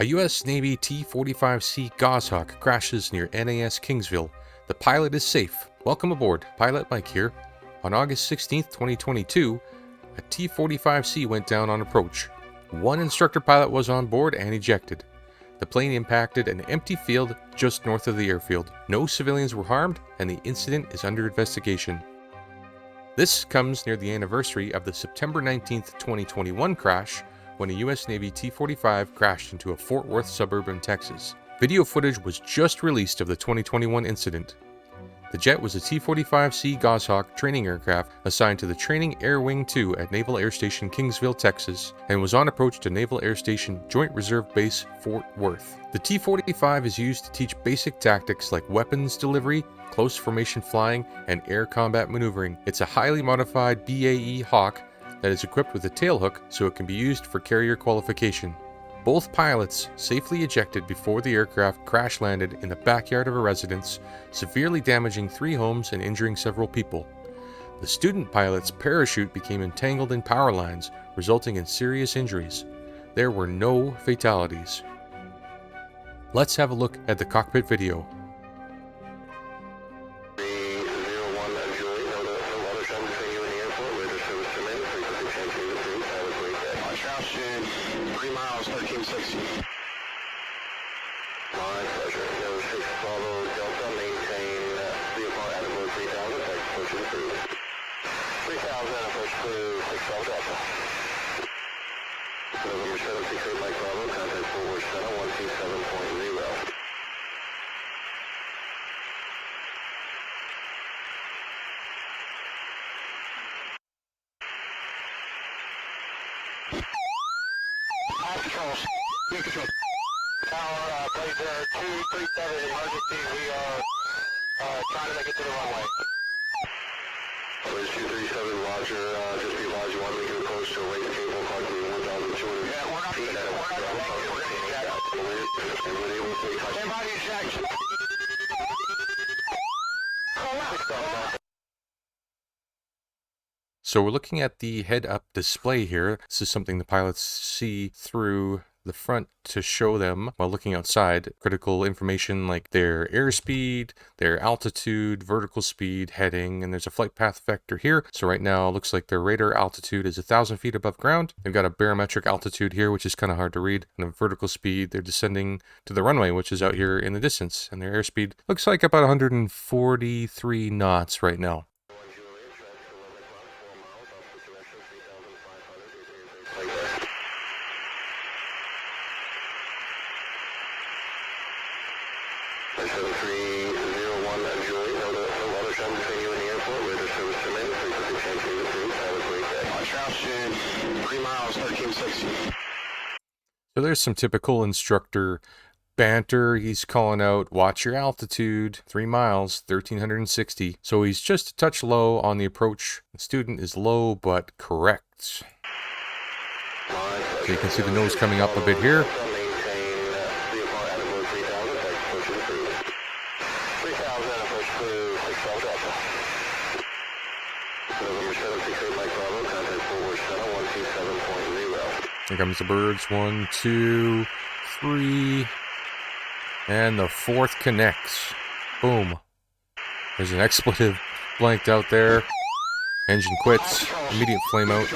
A U.S. Navy T-45C Goshawk crashes near NAS Kingsville. The pilot is safe. Welcome aboard. Pilot Mike here. On August 16, 2022, a T-45C went down on approach. One instructor pilot was on board and ejected. The plane impacted an empty field just north of the airfield. No civilians were harmed, and the incident is under investigation. This comes near the anniversary of the September 19, 2021 crash, when a U.S. Navy T-45 crashed into a Fort Worth suburb in Texas. Video footage was just released of the 2021 incident. The jet was a T-45C Goshawk training aircraft assigned to the Training Air Wing 2 at Naval Air Station Kingsville, Texas, and was on approach to Naval Air Station Joint Reserve Base Fort Worth. The T-45 is used to teach basic tactics like weapons delivery, close formation flying, and air combat maneuvering. It's a highly modified BAE Hawk that is equipped with a tailhook so it can be used for carrier qualification. Both pilots safely ejected before the aircraft crash landed in the backyard of a residence, severely damaging 3 homes and injuring several people. The student pilot's parachute became entangled in power lines, resulting in serious injuries. There were no fatalities. Let's have a look at the cockpit video. Altitude 3 miles, 1360. My pleasure. Go 6 follow Delta, maintain VFR at about 3000, thanks, push and through. 3000, approach through 6 follow Delta. November 768 Mike Bravo, contact Fort Worth Center, 127.0. Controls. New control. Tower, Blazer 237 emergency. We are trying to make it to the runway. Blazer 237, Roger. Just be advised, you want to make it approach to a rate table approximately 1,200 Yeah, we're not going to make it. We're going to eject. And we're able to touch. Stand by the ejection. So we're looking at the head-up display here. This is something the pilots see through the front to show them while looking outside critical information like their airspeed, their altitude, vertical speed, heading, and there's a flight path vector here. So right now it looks like their radar altitude is 1,000 feet above ground. They've got a barometric altitude here, which is kind of hard to read, and a vertical speed. They're descending to the runway, which is out here in the distance, and their airspeed looks like about 143 knots right now. Altitude 3 miles, 1360. So there's some typical instructor banter. He's calling out, watch your altitude, 3 miles, 1360. So he's just a touch low on the approach. The student is low, but correct. So you can see the nose coming up a bit here. Here comes the birds. 1, 2, 3. And the 4th connects. Boom. There's an expletive blanked out there. Engine quits. Immediate flame out.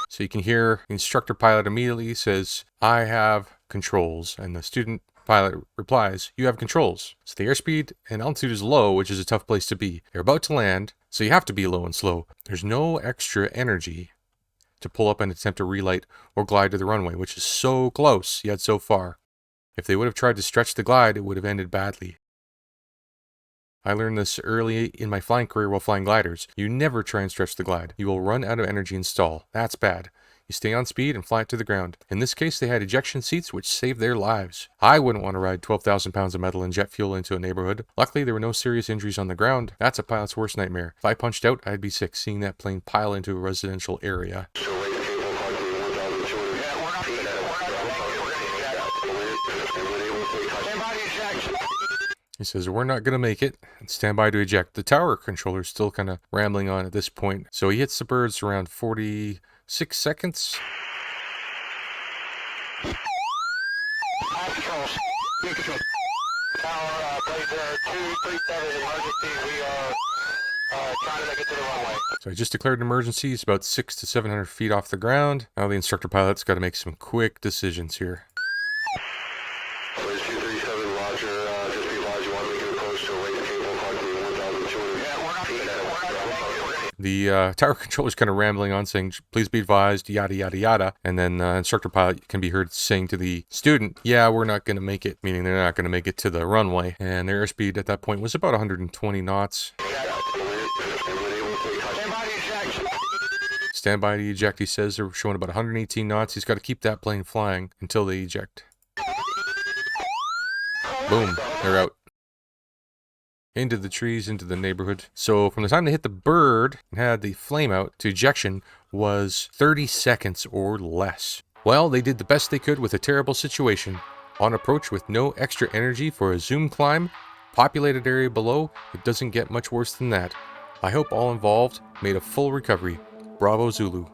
So you can hear the instructor pilot immediately says, I have controls. And the student pilot replies, you have controls. So the airspeed and altitude is low, which is a tough place to be. They're about to land, so you have to be low and slow. There's no extra energy to pull up and attempt to relight or glide to the runway, which is so close, yet so far. If they would have tried to stretch the glide, it would have ended badly. I learned this early in my flying career while flying gliders. You never try and stretch the glide. You will run out of energy and stall. That's bad. You stay on speed and fly it to the ground. In this case, they had ejection seats which saved their lives. I wouldn't want to ride 12,000 pounds of metal and jet fuel into a neighborhood. Luckily, there were no serious injuries on the ground. That's a pilot's worst nightmare. If I punched out, I'd be sick seeing that plane pile into a residential area. He says, we're not going to make it. Stand by to eject. The tower controller's still kind of rambling on at this point. So he hits the birds around 46 seconds. All controls. New control. Tower, Blazer 237 emergency. We are trying to make it to the runway. So I just declared an emergency. It's about 600 to 700 feet off the ground. Now the instructor pilot's got to make some quick decisions here. Blaze 237, roger. Just be advised you want to make it approach to a race cable approximately 1,200 Yeah, we're not ready. The tower controller's kind of rambling on, saying, please be advised, yada, yada, yada. And then instructor pilot can be heard saying to the student, yeah, we're not going to make it, meaning they're not going to make it to the runway. And their airspeed at that point was about 120 knots. Stand by to eject, he says. They're showing about 118 knots. He's got to keep that plane flying until they eject. Boom, they're out. Into the trees, into the neighborhood. So from the time they hit the bird and had the flame out to ejection was 30 seconds or less. Well, they did the best they could with a terrible situation. On approach with no extra energy for a zoom climb, populated area below, it doesn't get much worse than that. I hope all involved made a full recovery. Bravo Zulu.